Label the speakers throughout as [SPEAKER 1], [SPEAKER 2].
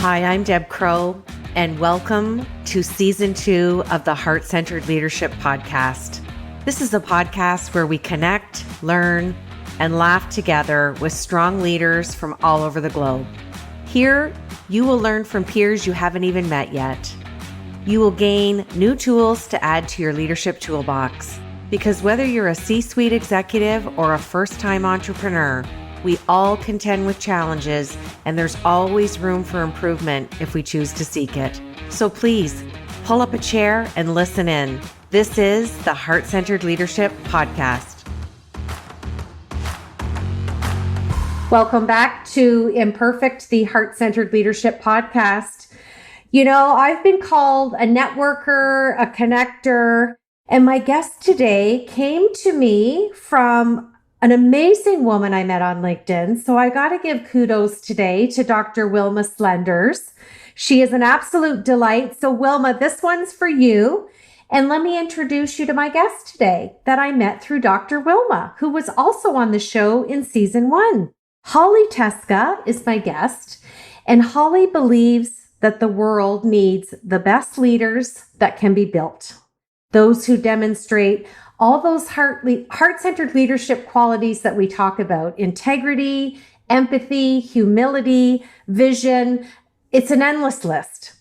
[SPEAKER 1] Hi, I'm Deb Crow, and welcome to Season 2 of the Heart-Centered Leadership Podcast. This is a podcast where we connect, learn, and laugh together with strong leaders from all over the globe. Here, you will learn from peers you haven't even met yet. You will gain new tools to add to your leadership toolbox, because whether you're a C-suite executive or a first-time entrepreneur, we all contend with challenges, and there's always room for improvement if we choose to seek it. So please, pull up a chair and listen in. This is the Heart-Centered Leadership Podcast. Welcome back to Imperfect, the Heart-Centered Leadership Podcast. You know, I've been called a networker, a connector, and my guest today came to me from an amazing woman I met on LinkedIn. So I got to give kudos today to Dr. Wilma Slenders. She is an absolute delight. So Wilma, this one's for you. And let me introduce you to my guest today that I met through Dr. Wilma, who was also on the show in season 1. Holly Teska is my guest, and Holly believes that the world needs the best leaders that can be built. Those who demonstrate all those heart-centered leadership qualities that we talk about: integrity, empathy, humility, vision. It's an endless list.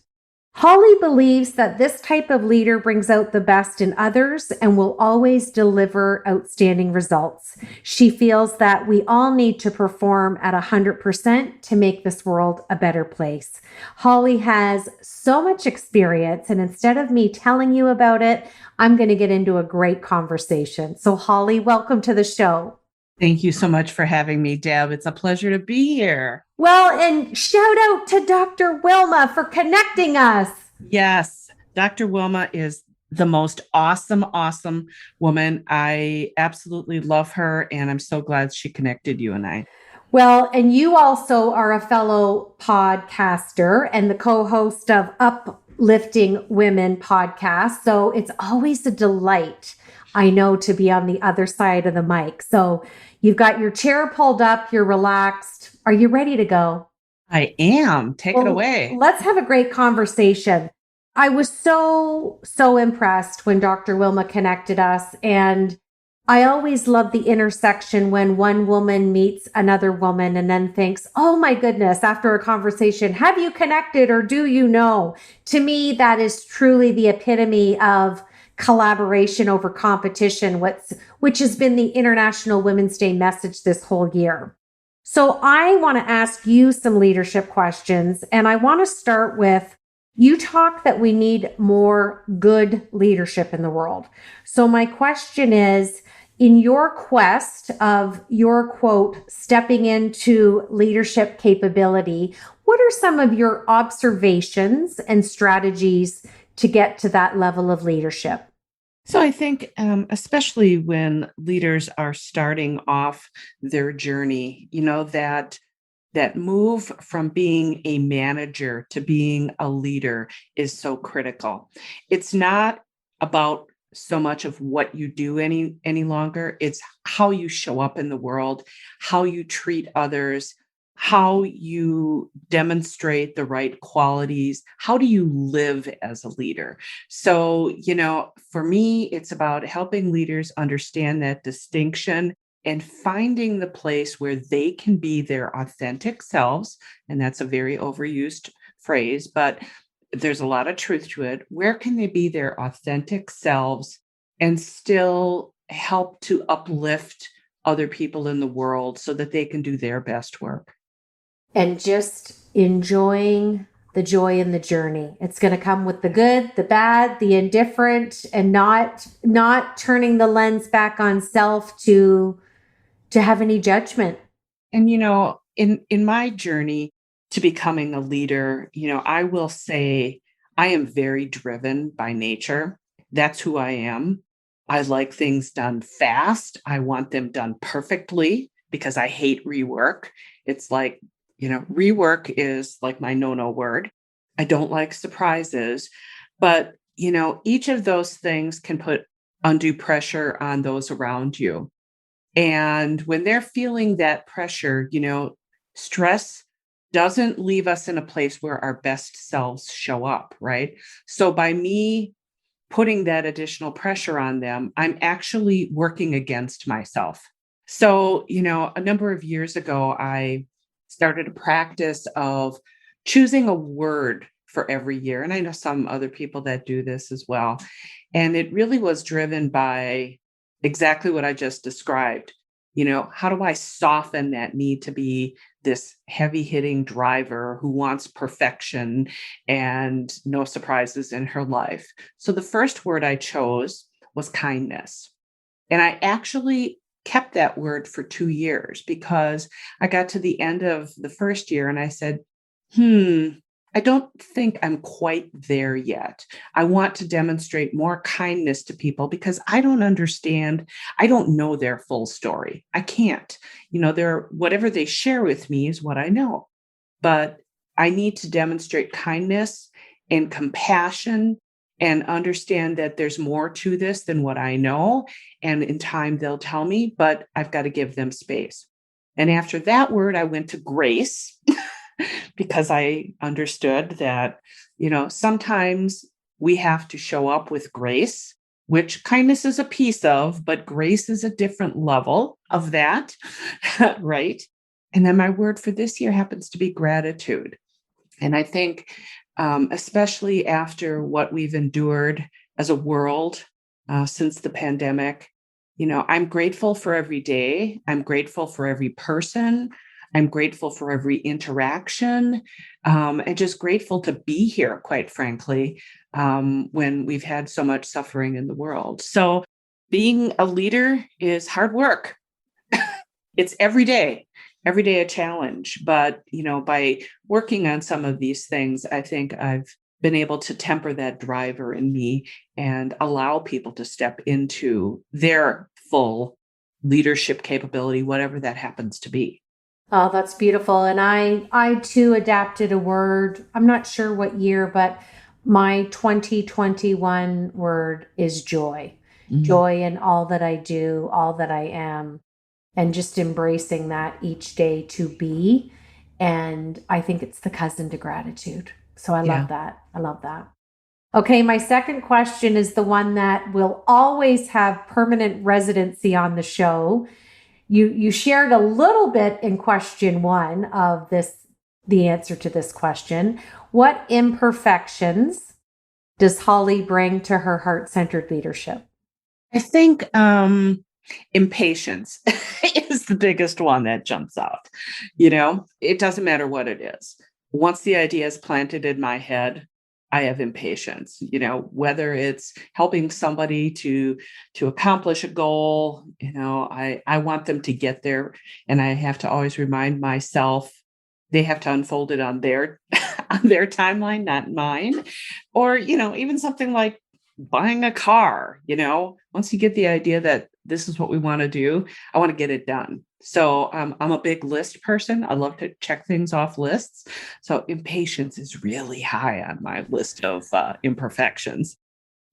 [SPEAKER 1] Holly believes that this type of leader brings out the best in others and will always deliver outstanding results. She feels that we all need to perform at 100% to make this world a better place. Holly has so much experience, and instead of me telling you about it, I'm going to get into a great conversation. So Holly, welcome to the show.
[SPEAKER 2] Thank you so much for having me, Deb. It's a pleasure to be here.
[SPEAKER 1] Well, and shout out to Dr. Wilma for connecting us.
[SPEAKER 2] Yes, Dr. Wilma is the most awesome woman. I absolutely love her, and I'm so glad she connected you and I.
[SPEAKER 1] Well, and you also are a fellow podcaster and the co-host of Uplifting Women podcast. So it's always a delight, I know, to be on the other side of the mic. So you've got your chair pulled up, you're relaxed. Are you ready to go?
[SPEAKER 2] I am. Take it away.
[SPEAKER 1] Let's have a great conversation. I was so impressed when Dr. Wilma connected us. And I always love the intersection when one woman meets another woman and then thinks, oh my goodness, after a conversation, have you connected or do you know? To me, that is truly the epitome of collaboration over competition, which has been the International Women's Day message this whole year. So I want to ask you some leadership questions, and I want to start with, you talk that we need more good leadership in the world. So my question is, in your quest of your quote, stepping into leadership capability, what are some of your observations and strategies to get to that level of leadership?
[SPEAKER 2] So I think, especially when leaders are starting off their journey, that move from being a manager to being a leader is so critical. It's not about so much of what you do any longer. It's how you show up in the world, how you treat others, how you demonstrate the right qualities. How do you live as a leader? So, for me, it's about helping leaders understand that distinction and finding the place where they can be their authentic selves. And that's a very overused phrase, but there's a lot of truth to it. Where can they be their authentic selves and still help to uplift other people in the world so that they can do their best work?
[SPEAKER 1] And just enjoying the joy in the journey. It's going to come with the good, the bad, the indifferent, and not turning the lens back on self to have any judgment.
[SPEAKER 2] And, in my journey to becoming a leader, I will say I am very driven by nature. That's who I am. I like things done fast. I want them done perfectly because I hate rework. It's like, rework is like my no word. I don't like surprises, but, each of those things can put undue pressure on those around you. And when they're feeling that pressure, stress doesn't leave us in a place where our best selves show up, right? So by me putting that additional pressure on them, I'm actually working against myself. So, a number of years ago, I started a practice of choosing a word for every year. And I know some other people that do this as well. And it really was driven by exactly what I just described. How do I soften that need to be this heavy hitting driver who wants perfection and no surprises in her life? So the first word I chose was kindness. And I actually kept that word for 2 years because I got to the end of the first year and I said, I don't think I'm quite there yet. I want to demonstrate more kindness to people because I don't understand. I don't know their full story. I can't. Whatever they share with me is what I know. But I need to demonstrate kindness and compassion and understand that there's more to this than what I know. And in time, they'll tell me, but I've got to give them space. And after that word, I went to grace because I understood that, sometimes we have to show up with grace, which kindness is a piece of, but grace is a different level of that, right? And then my word for this year happens to be gratitude. And I think, especially after what we've endured as a world since the pandemic, I'm grateful for every day. I'm grateful for every person. I'm grateful for every interaction, and just grateful to be here, quite frankly, when we've had so much suffering in the world. So being a leader is hard work. It's every day a challenge. But, by working on some of these things, I think I've been able to temper that driver in me and allow people to step into their full leadership capability, whatever that happens to be.
[SPEAKER 1] Oh, that's beautiful. And I too adapted a word. I'm not sure what year, but my 2021 word is joy. Joy in all that I do, all that I am, and just embracing that each day to be. And I think it's the cousin to gratitude. So I love that. I love that. Okay, my second question is the one that will always have permanent residency on the show. You shared a little bit in question one of this, the answer to this question. What imperfections does Holly bring to her heart-centered leadership?
[SPEAKER 2] I think impatience is the biggest one that jumps out. It doesn't matter what it is. Once the idea is planted in my head, I have impatience, whether it's helping somebody to accomplish a goal, I want them to get there. And I have to always remind myself they have to unfold it on their on their timeline, not mine. Or, even something like buying a car, once you get the idea that this is what we want to do, I want to get it done. So I'm a big list person. I love to check things off lists. So impatience is really high on my list of imperfections.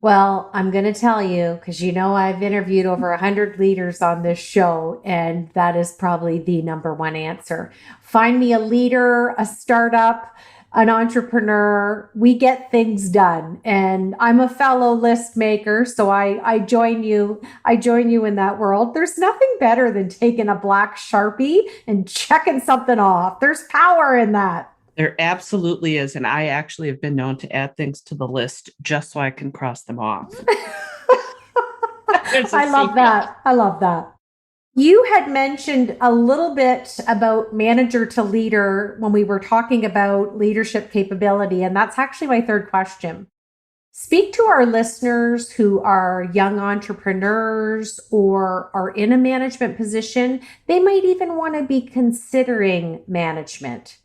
[SPEAKER 1] Well, I'm going to tell you, because I've interviewed over 100 leaders on this show, and that is probably the number one answer. Find me a leader, a startup, an entrepreneur. We get things done. And I'm a fellow list maker, so I join you. I join you in that world. There's nothing better than taking a black Sharpie and checking something off. There's power in that.
[SPEAKER 2] There absolutely is. And I actually have been known to add things to the list just so I can cross them off.
[SPEAKER 1] I love that. I love that. You had mentioned a little bit about manager to leader when we were talking about leadership capability. And that's actually my third question. Speak to our listeners who are young entrepreneurs or are in a management position. They might even want to be considering management.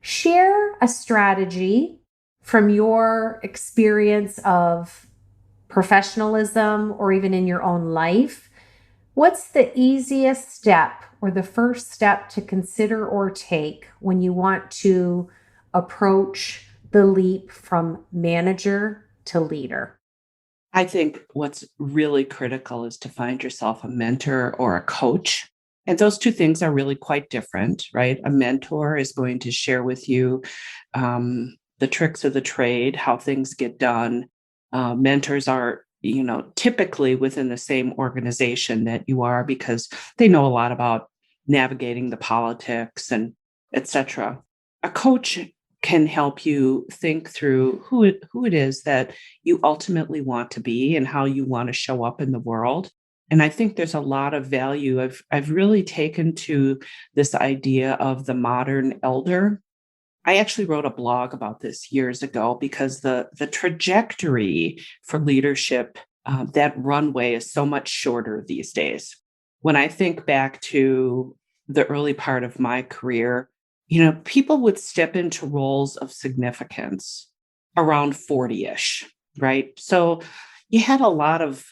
[SPEAKER 1] Share a strategy from your experience of professionalism or even in your own life. What's the easiest step or the first step to consider or take when you want to approach the leap from manager to leader?
[SPEAKER 2] I think what's really critical is to find yourself a mentor or a coach And those two things are really quite different, right? A mentor is going to share with you the tricks of the trade, how things get done. Mentors are, typically within the same organization that you are because they know a lot about navigating the politics and etc. A coach can help you think through who it is that you ultimately want to be and how you want to show up in the world. And I think there's a lot of value. I've really taken to this idea of the modern elder. I actually wrote a blog about this years ago because the trajectory for leadership, that runway is so much shorter these days. When I think back to the early part of my career, people would step into roles of significance around 40-ish, right? So you had a lot of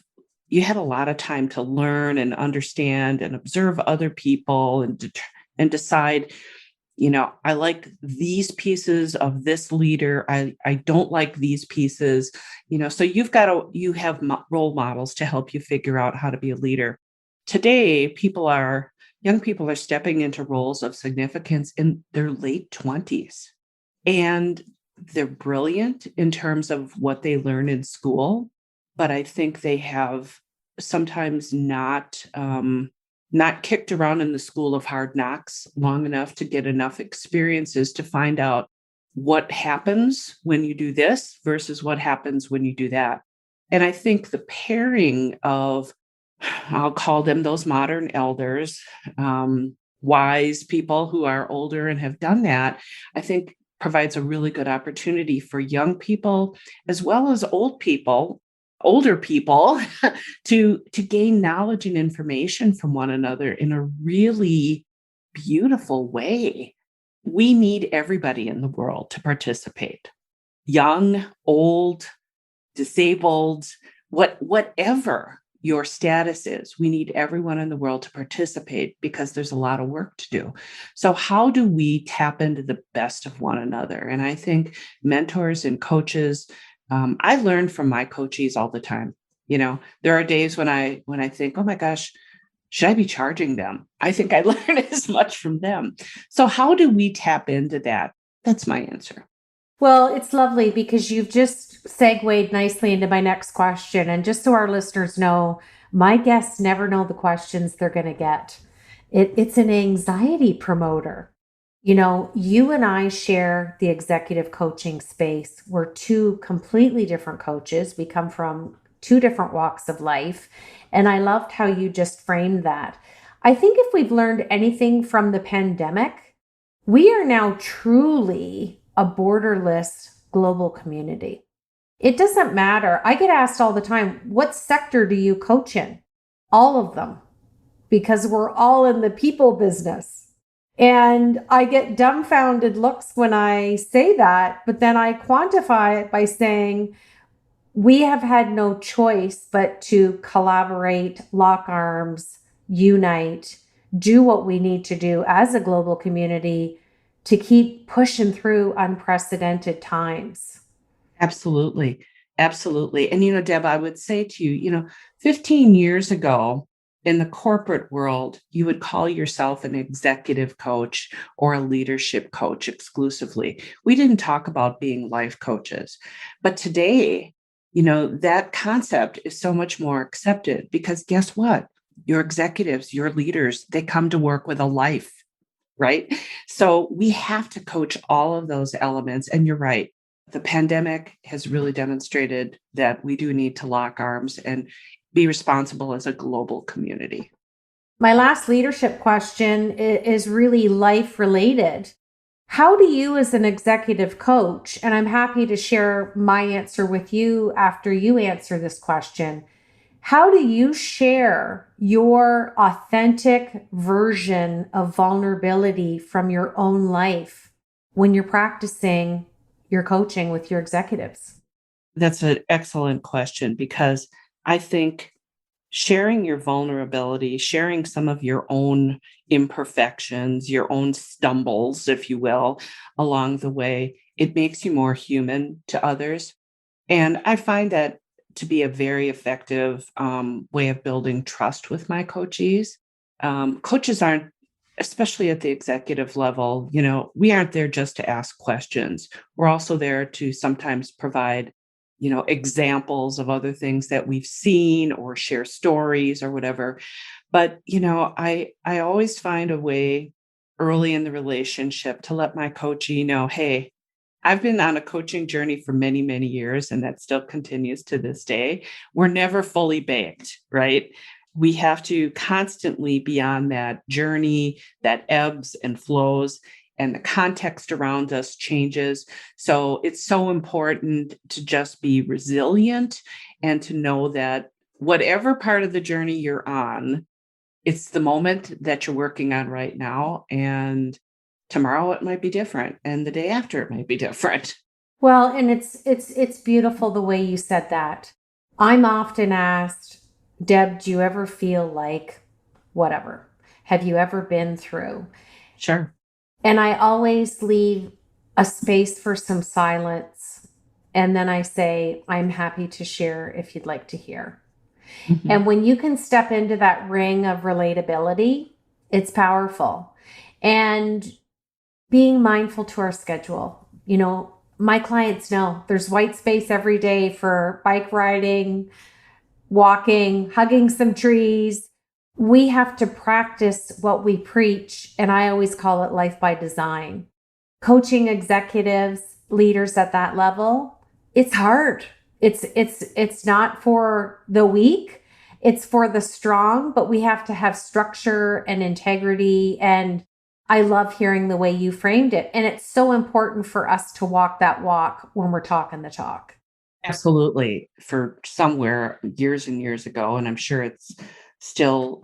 [SPEAKER 2] time to learn and understand and observe other people and decide, I like these pieces of this leader. I don't like these pieces, so you have role models to help you figure out how to be a leader. Today, young people are stepping into roles of significance in their late 20s, and they're brilliant in terms of what they learn in school. But I think they have sometimes not kicked around in the school of hard knocks long enough to get enough experiences to find out what happens when you do this versus what happens when you do that. And I think the pairing of, I'll call them those modern elders, wise people who are older and have done that, I think provides a really good opportunity for young people as well as older people to gain knowledge and information from one another in a really beautiful way. We need everybody in the world to participate. Young, old, disabled, whatever your status is, we need everyone in the world to participate because there's a lot of work to do. So how do we tap into the best of one another? And I think mentors and coaches, I learn from my coachees all the time. There are days when I think, oh my gosh, should I be charging them? I think I learn as much from them. So how do we tap into that? That's my answer.
[SPEAKER 1] Well, it's lovely because you've just segued nicely into my next question. And just so our listeners know, my guests never know the questions they're going to get. It's an anxiety promoter. You and I share the executive coaching space. We're two completely different coaches. We come from two different walks of life. And I loved how you just framed that. I think if we've learned anything from the pandemic, we are now truly a borderless global community. It doesn't matter. I get asked all the time, what sector do you coach in? All of them, because we're all in the people business. And I get dumbfounded looks when I say that, but then I quantify it by saying, we have had no choice but to collaborate, lock arms, unite, do what we need to do as a global community to keep pushing through unprecedented times.
[SPEAKER 2] Absolutely. Absolutely. And, Deb, I would say to you, 15 years ago in the corporate world, you would call yourself an executive coach or a leadership coach exclusively. We didn't talk about being life coaches. But today, that concept is so much more accepted because guess what? Your executives, your leaders, they come to work with a life, right? So we have to coach all of those elements. And you're right. The pandemic has really demonstrated that we do need to lock arms and be responsible as a global community.
[SPEAKER 1] My last leadership question is really life related. How do you, as an executive coach, and I'm happy to share my answer with you after you answer this question, how do you share your authentic version of vulnerability from your own life when you're practicing your coaching with your executives?
[SPEAKER 2] That's an excellent question because I think sharing your vulnerability, sharing some of your own imperfections, your own stumbles, if you will, along the way, it makes you more human to others. And I find that to be a very effective way of building trust with my coachees. Coaches aren't, especially at the executive level, we aren't there just to ask questions. We're also there to sometimes provide, examples of other things that we've seen or share stories or whatever. But, I always find a way early in the relationship to let my coachee know, hey, I've been on a coaching journey for many, many years, and that still continues to this day. We're never fully baked, right? We have to constantly be on that journey that ebbs and flows, and the context around us changes. So it's so important to just be resilient and to know that whatever part of the journey you're on, it's the moment that you're working on right now. And tomorrow it might be different. And the day after it might be different.
[SPEAKER 1] Well, and it's beautiful the way you said that. I'm often asked, Deb, do you ever feel like whatever? Have you ever been through?
[SPEAKER 2] Sure.
[SPEAKER 1] And I always leave a space for some silence. And then I say, I'm happy to share if you'd like to hear.
[SPEAKER 2] Mm-hmm.
[SPEAKER 1] And when you can step into that ring of relatability, it's powerful. And being mindful to our schedule. My clients know there's white space every day for bike riding, walking, hugging some trees. We have to practice what we preach. And I always call it life by design. Coaching executives, leaders at that level, it's hard. It's not for the weak. It's for the strong, but we have to have structure and integrity. And I love hearing the way you framed it. And it's so important for us to walk that walk when we're talking the talk.
[SPEAKER 2] Absolutely. For somewhere years and years ago, and I'm sure it's still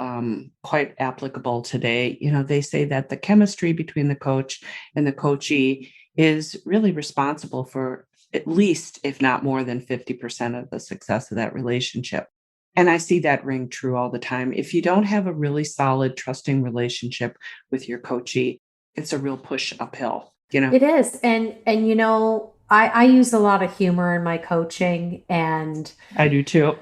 [SPEAKER 2] quite applicable today, they say that the chemistry between the coach and the coachee is really responsible for at least, if not more than 50% of the success of that relationship. And I see that ring true all the time. If you don't have a really solid, trusting relationship with your coachee, it's a real push uphill,
[SPEAKER 1] It is. And I use a lot of humor in my coaching, and
[SPEAKER 2] I do too.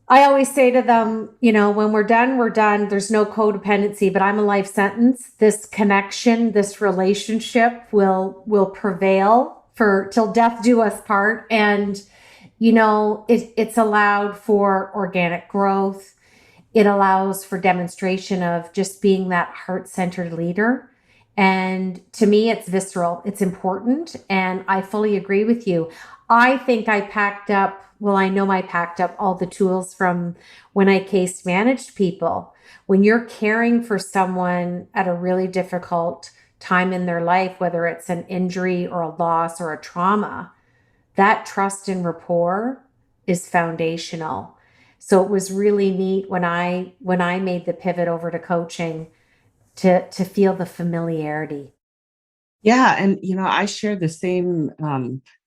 [SPEAKER 1] I always say to them, when we're done, we're done. There's no codependency, but I'm a life sentence. This connection, this relationship will prevail for till death do us part. And, it's allowed for organic growth. It allows for demonstration of just being that heart-centered leader. And to me, it's visceral. It's important. And I fully agree with you. I think I packed up, well, I know I packed up all the tools from when I case managed people. When you're caring for someone at a really difficult time in their life, whether it's an injury or a loss or a trauma, that trust and rapport is foundational. So it was really neat when I made the pivot over to coaching to feel the familiarity.
[SPEAKER 2] Yeah. And, I share the same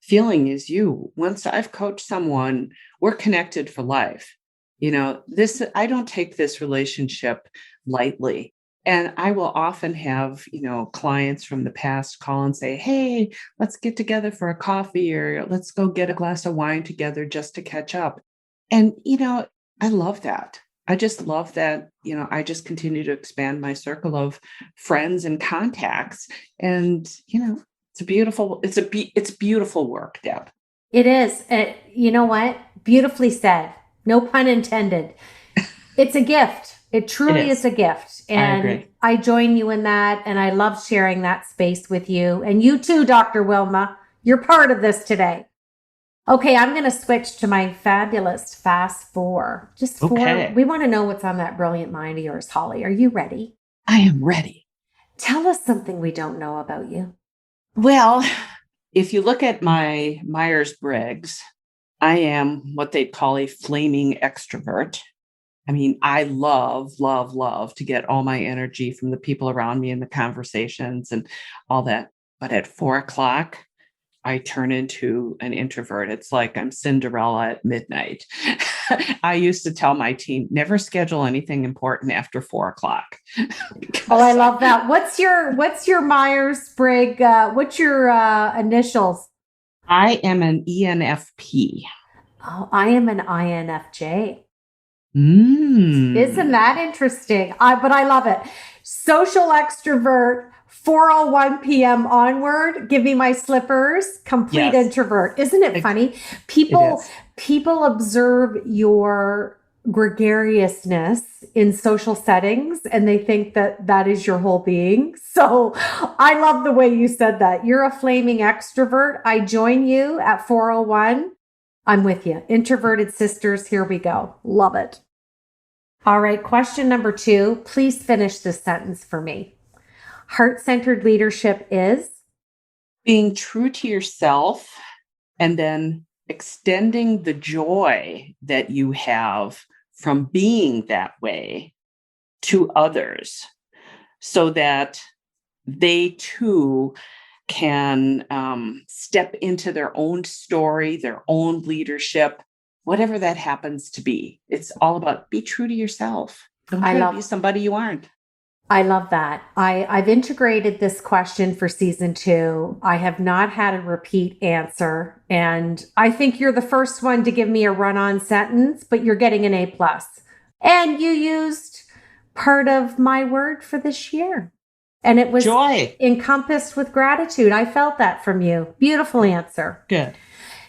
[SPEAKER 2] feeling as you. Once I've coached someone, we're connected for life. I don't take this relationship lightly. And I will often have, clients from the past call and say, hey, let's get together for a coffee, or let's go get a glass of wine together just to catch up. And, I love that. I just love that, I just continue to expand my circle of friends and contacts. And, it's beautiful work, Deb.
[SPEAKER 1] It is. You know what? Beautifully said. No pun intended. It's a gift. It truly is a gift. And I join you in that. And I love sharing that space with you. And you too, Dr. Wilma. You're part of this today. Okay, I'm going to switch to my fabulous fast four. Just four.
[SPEAKER 2] Okay.
[SPEAKER 1] We want to know what's on that brilliant mind of yours, Holly. Are you ready?
[SPEAKER 2] I am ready.
[SPEAKER 1] Tell us something we don't know about you.
[SPEAKER 2] Well, if you look at my Myers-Briggs, I am what they'd call a flaming extrovert. I mean, I love, love, love to get all my energy from the people around me and the conversations and all that. But at 4:00, I turn into an introvert. It's like I'm Cinderella at midnight. I used to tell my team, never schedule anything important after 4:00.
[SPEAKER 1] Oh, I love that. What's your Myers-Briggs? What's your initials?
[SPEAKER 2] I am an ENFP.
[SPEAKER 1] Oh, I am an INFJ. Isn't
[SPEAKER 2] Mm.
[SPEAKER 1] that interesting? But I love it. Social extrovert, 4:01 p.m. onward, give me my slippers, complete
[SPEAKER 2] Yes,
[SPEAKER 1] introvert. Isn't it
[SPEAKER 2] it,
[SPEAKER 1] funny?
[SPEAKER 2] it
[SPEAKER 1] People
[SPEAKER 2] is.
[SPEAKER 1] people observe your gregariousness in social settings and they think that that is your whole being. So I love the way you said that. You're a flaming extrovert. I join you at 4:01. I'm with you. Introverted sisters, here we go. Love it. All right, question number 2. Please finish this sentence for me. Heart centered leadership is.
[SPEAKER 2] Being true to yourself and then extending the joy that you have from being that way to others so that they too can step into their own story, their own leadership, whatever that happens to be. It's all about be true to yourself. Don't
[SPEAKER 1] I
[SPEAKER 2] try to be
[SPEAKER 1] love
[SPEAKER 2] somebody you aren't.
[SPEAKER 1] I love that. I've integrated this question for season 2. I have not had a repeat answer. And I think you're the first one to give me a run-on sentence, but you're getting an A plus. And you used part of my word for this year. And it was
[SPEAKER 2] Joy.
[SPEAKER 1] encompassed with gratitude. I felt that from you. Beautiful answer.
[SPEAKER 2] Good.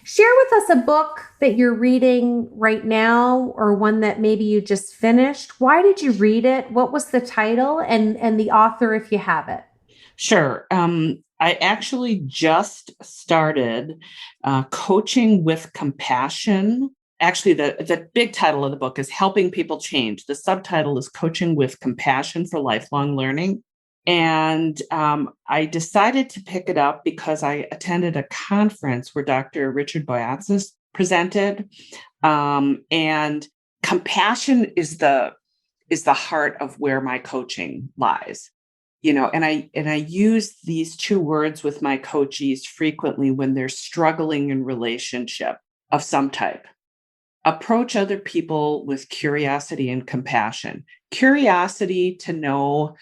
[SPEAKER 1] Share with us a book that you're reading right now or one that maybe you just finished. Why did you read it? What was the title and the author if you have it?
[SPEAKER 2] Sure. I actually just started coaching with compassion. Actually, the big title of the book is Helping People Change. The subtitle is Coaching with Compassion for Lifelong Learning. And I decided to pick it up because I attended a conference where Dr. Richard Boyatzis presented. And compassion is the heart of where my coaching lies. And I use these two words with my coachees frequently when they're struggling in relationship of some type. Approach other people with curiosity and compassion. Curiosity to know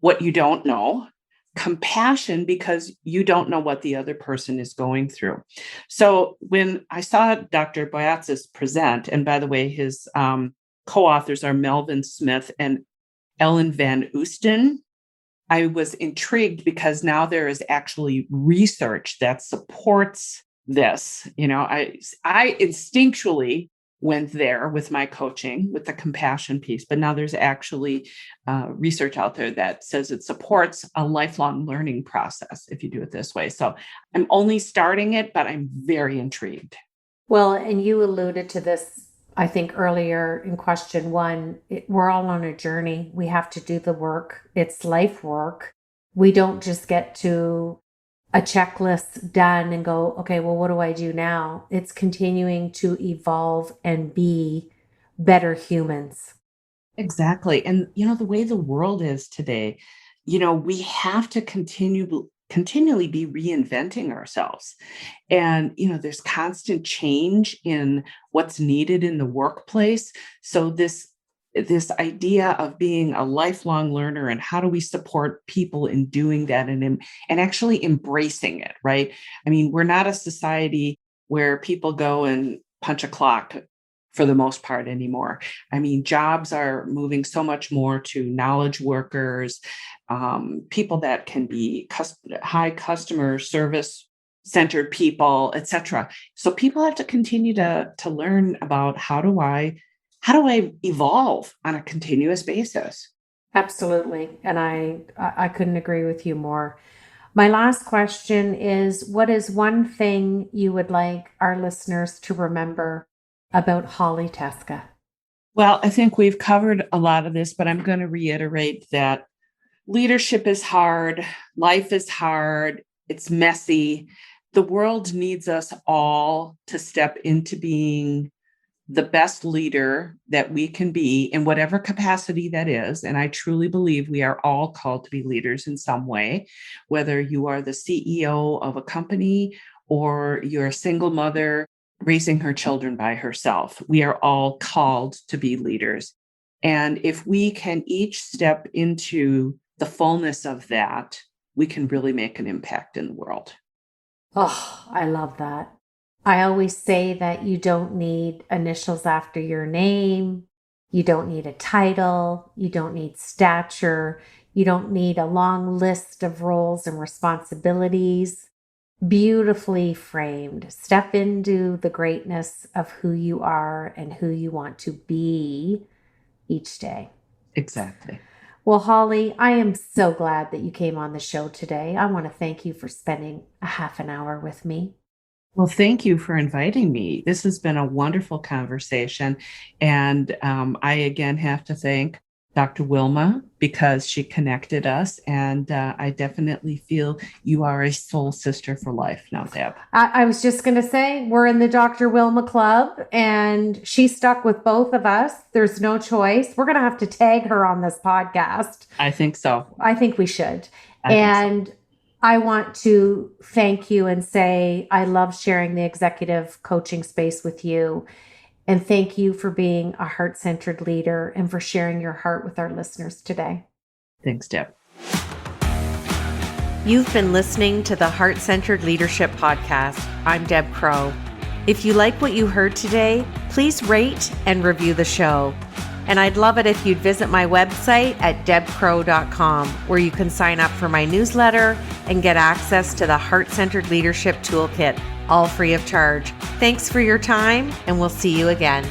[SPEAKER 2] what you don't know, compassion because you don't know what the other person is going through. So when I saw Dr. Boyatzis present, and by the way, his co-authors are Melvin Smith and Ellen Van Oosten, I was intrigued because now there is actually research that supports this. I instinctually went there with my coaching with the compassion piece, but now there's actually research out there that says it supports a lifelong learning process if you do it this way. So I'm only starting it, but I'm very intrigued.
[SPEAKER 1] Well, and you alluded to this, I think, earlier in question 1. We're all on a journey. We have to do the work. It's life work. We don't just get to a checklist done and go, okay, well, what do I do now? It's continuing to evolve and be better humans.
[SPEAKER 2] Exactly. And the way the world is today, we have to continually be reinventing ourselves. And there's constant change in what's needed in the workplace. So this idea of being a lifelong learner and how do we support people in doing that and actually embracing it, right? I mean, we're not a society where people go and punch a clock for the most part anymore. I mean, jobs are moving so much more to knowledge workers, people that can be high customer service centered people, etc. So people have to continue to learn about how do I evolve on a continuous basis.
[SPEAKER 1] Absolutely. And I couldn't agree with you more. My last question is, what is one thing you would like our listeners to remember about Holly Teska?
[SPEAKER 2] Well, I think we've covered a lot of this, but I'm going to reiterate that leadership is hard, life is hard, it's messy. The world needs us all to step into being the best leader that we can be in whatever capacity that is. And I truly believe we are all called to be leaders in some way, whether you are the CEO of a company or you're a single mother raising her children by herself. We are all called to be leaders. And if we can each step into the fullness of that, we can really make an impact in the world.
[SPEAKER 1] Oh, I love that. I always say that you don't need initials after your name. You don't need a title. You don't need stature. You don't need a long list of roles and responsibilities. Beautifully framed. Step into the greatness of who you are and who you want to be each day.
[SPEAKER 2] Exactly.
[SPEAKER 1] Well, Holly, I am so glad that you came on the show today. I want to thank you for spending a half an hour with me.
[SPEAKER 2] Well, thank you for inviting me. This has been a wonderful conversation. And I again have to thank Dr. Wilma because she connected us. And I definitely feel you are a soul sister for life now, Deb.
[SPEAKER 1] I was just going to say, we're in the Dr. Wilma Club and she stuck with both of us. There's no choice. We're going to have to tag her on this podcast.
[SPEAKER 2] I think so.
[SPEAKER 1] I think we should.
[SPEAKER 2] think so.
[SPEAKER 1] I want to thank you and say I love sharing the executive coaching space with you. And thank you for being a heart-centered leader and for sharing your heart with our listeners today.
[SPEAKER 2] Thanks, Deb.
[SPEAKER 1] You've been listening to the Heart-Centered Leadership Podcast. I'm Deb Crow. If you like what you heard today, please rate and review the show. And I'd love it if you'd visit my website at debcrow.com, where you can sign up for my newsletter and get access to the Heart-Centered Leadership Toolkit, all free of charge. Thanks for your time, and we'll see you again.